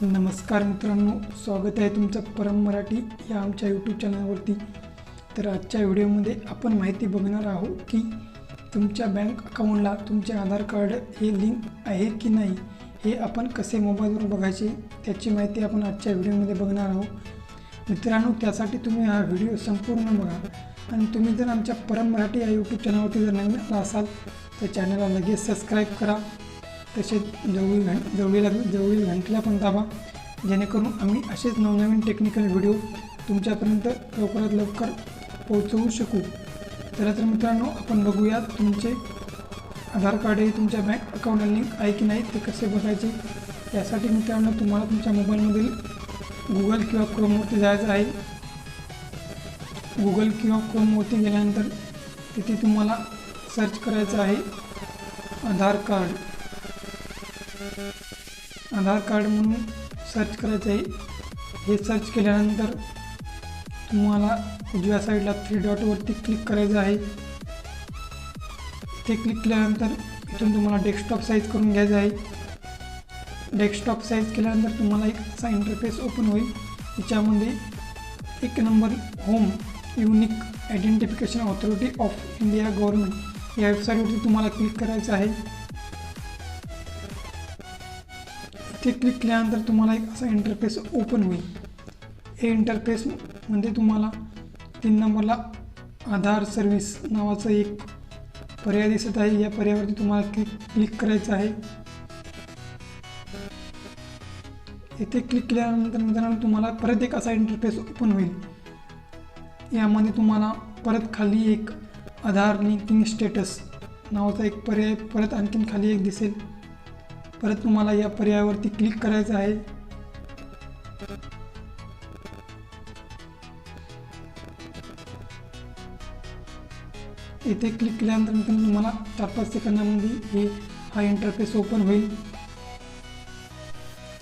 नमस्कार मित्रांनो, स्वागत आहे तुमचं परम मराठी या आमच्या यूट्यूब चॅनलवरती। तर आजच्या व्हिडिओमध्ये आपण माहिती बघणार आहोत की तुमच्या बँक अकाउंटला तुमचे आधार कार्ड हे लिंक आहे की नाही हे आपण कसे मोबाईलवर बघायचे त्याची माहिती आपण आजच्या व्हिडिओमध्ये बघणार आहोत। मित्रांनो, त्यासाठी तुम्ही हा व्हिडिओ संपूर्ण बघा आणि तुम्ही जर आमच्या परम मराठी या यूट्यूब चॅनलवरती जर नवीन आला असाल तर चॅनलला लगेच सबस्क्राईब करा, तसेच जवळील घंटीला पण दाबा, जेणेकरून आम्ही असेच नवनवीन टेक्निकल व्हिडिओ तुमच्यापर्यंत लवकरात लवकर पोहोचवू शकू। तर मित्रांनो, आपण बघूया तुमचे आधार कार्ड हे तुमच्या बँक अकाउंटला लिंक आहे की नाही ते कसे बघायचे। यासाठी मित्रांनो, तुम्हाला तुमच्या मोबाईलमधील गूगल किंवा क्रोमवरती जायचं आहे। गूगल किंवा क्रोमवरती गेल्यानंतर तिथे तुम्हाला सर्च करायचं आहे आधार कार्ड म्हणून सर्च करायचं आहे। हे सर्च केल्यानंतर तुम्हाला उजव्या साईडला 3 डॉटवरती क्लिक करायचं आहे। ते क्लिक केल्यानंतर इथून तुम्हाला डेस्कटॉप साईज करून घ्यायचं आहे। डेस्कटॉप साईज केल्यानंतर तुम्हाला एक असा इंटरफेस ओपन होईल। याच्यामध्ये 1 number home unique identification authority of India government या वेबसाईटवरती तुम्हाला क्लिक करायचं आहे। ते क्लिक केल्यानंतर तुम्हाला एक असा इंटरफेस ओपन होईल। हे इंटरफेसमध्ये तुम्हाला 3 नंबरला आधार सर्व्हिस नावाचं एक पर्याय दिसत आहे। या पर्यायावरती तुम्हाला क्लिक करायचं आहे। इथे क्लिक केल्यानंतर मित्रांनो तुम्हाला परत एक असा इंटरफेस ओपन होईल। यामध्ये तुम्हाला परत खाली एक आधार लिंकिंग स्टेटस नावाचा एक पर्याय परत आणखीन खाली एक दिसेल। परत तुम्हाला या पर्यायावरती क्लिक करायचं आहे। इथे क्लिक केल्यानंतर तुम्हाला 4-5 सेकंदामध्ये हा इंटरफेस ओपन होईल।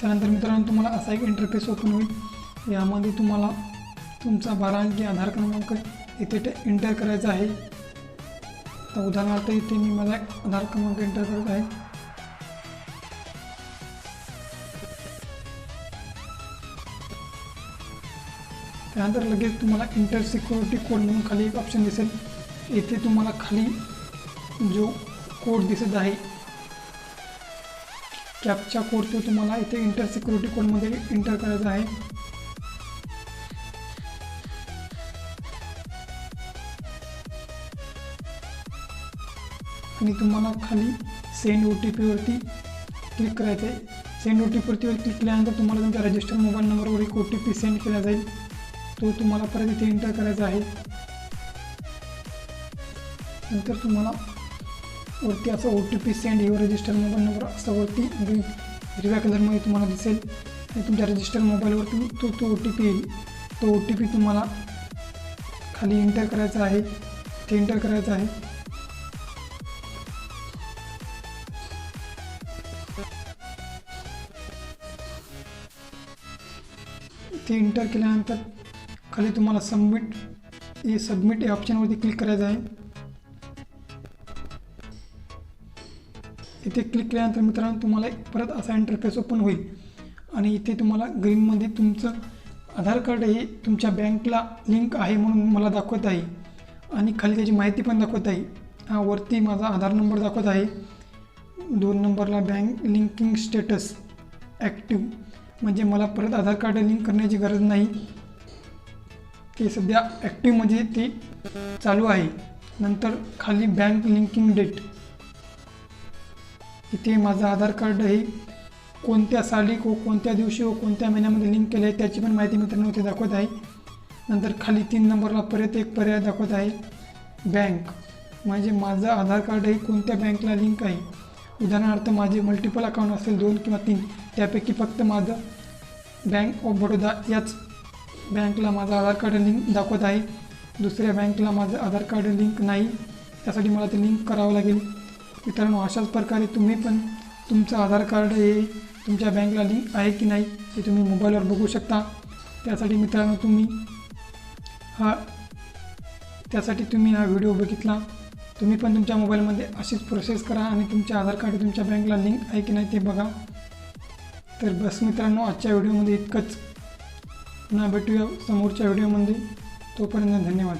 त्यानंतर मित्रांनो तुम्हाला असा एक इंटरफेस ओपन होईल। यामध्ये तुम्हाला तुमचा 12 अंकी आधार क्रमांक इथे एंटर करायचा आहे। तर उदाहरणार्थ इथे मी माझा आधार क्रमांक एंटर करत आहे। त्यानंतर लगेच तुम्हाला इंटर सिक्युरिटी कोड म्हणून खाली एक ऑप्शन दिसेल। इथे तुम्हाला खाली जो कोड दिसत आहे कॅप्चा कोड तो तुम्हाला इथे इंटर सिक्युरिटी कोडमध्ये एंटर करायचा आहे। आणि तुम्हाला खाली सेंड OTP वरती क्लिक करायचं आहे। सेंड OTP वरती क्लिक केल्यानंतर तुम्हाला तुमच्या रजिस्टर मोबाईल नंबरवर एक OTP सेंड केला जाईल। तो तुम्हाला परत इथे एंटर करायचा आहे। नंतर तुम्हाला वरती असं OTP send your register mobile number असं वरती हिरव्या कलरमध्ये तुम्हाला दिसेल। आणि तुमच्या रजिस्टर मोबाईलवरती तो OTP येईल। तो OTP तुम्हाला खाली एंटर करायचा आहे। ते एंटर करायचं आहे। ते एंटर केल्यानंतर खाली तुम्हाला सबमिट या ऑप्शनवरती क्लिक करायचं आहे। इथे क्लिक केल्यानंतर मित्रांनो तुम्हाला परत असा इंटरफेस ओपन होईल। आणि इथे तुम्हाला ग्रीनमध्ये तुमचं आधार कार्ड हे तुमच्या बँकला लिंक आहे म्हणून मला दाखवत आहे आणि खाली त्याची माहिती पण दाखवत आहे। वरती माझा आधार नंबर दाखवत आहे। 2 नंबरला बँक लिंकिंग स्टेटस ॲक्टिव्ह, म्हणजे मला परत आधार कार्ड लिंक करण्याची गरज नाही। ते सध्या ॲक्टिव्ह म्हणजे ते चालू आहे। नंतर खाली बँक लिंकिंग डेट, इथे माझं आधार कार्ड हे कोणत्या साली कोणत्या दिवशी कोणत्या महिन्यामध्ये लिंक केलं आहे त्याची पण माहिती मित्रांनो इथे दाखवत आहे। नंतर खाली 3 नंबरला परत एक पर्याय दाखवत आहे बँक, म्हणजे माझं आधार कार्ड हे कोणत्या बँकला लिंक आहे। उदाहरणार्थ माझे मल्टिपल अकाउंट असेल 2 किंवा 3, त्यापैकी फक्त माझं बँक ऑफ बडोदा याच बँकला माझं आधार कार्ड लिंक दाखवत आहे। दुसऱ्या बँकला माझं आधार कार्ड लिंक नाही, त्यासाठी मला ते लिंक करावं लागेल। मित्रांनो, अशाच प्रकारे तुम्ही पण तुमचं आधार कार्ड हे तुमच्या बँकला लिंक आहे की नाही ते तुम्ही मोबाईलवर बघू शकता। त्यासाठी मित्रांनो तुम्ही हा व्हिडिओ बघितला। तुम्ही पण तुमच्या मोबाईलमध्ये अशीच प्रोसेस करा आणि तुमचे आधार कार्ड तुमच्या बँकला लिंक आहे की नाही ते बघा। तर बस मित्रांनो, आजच्या व्हिडिओमध्ये इतकंच. पुन्हा भेटूया समोरच्या व्हिडिओमध्ये. तोपर्यंत धन्यवाद.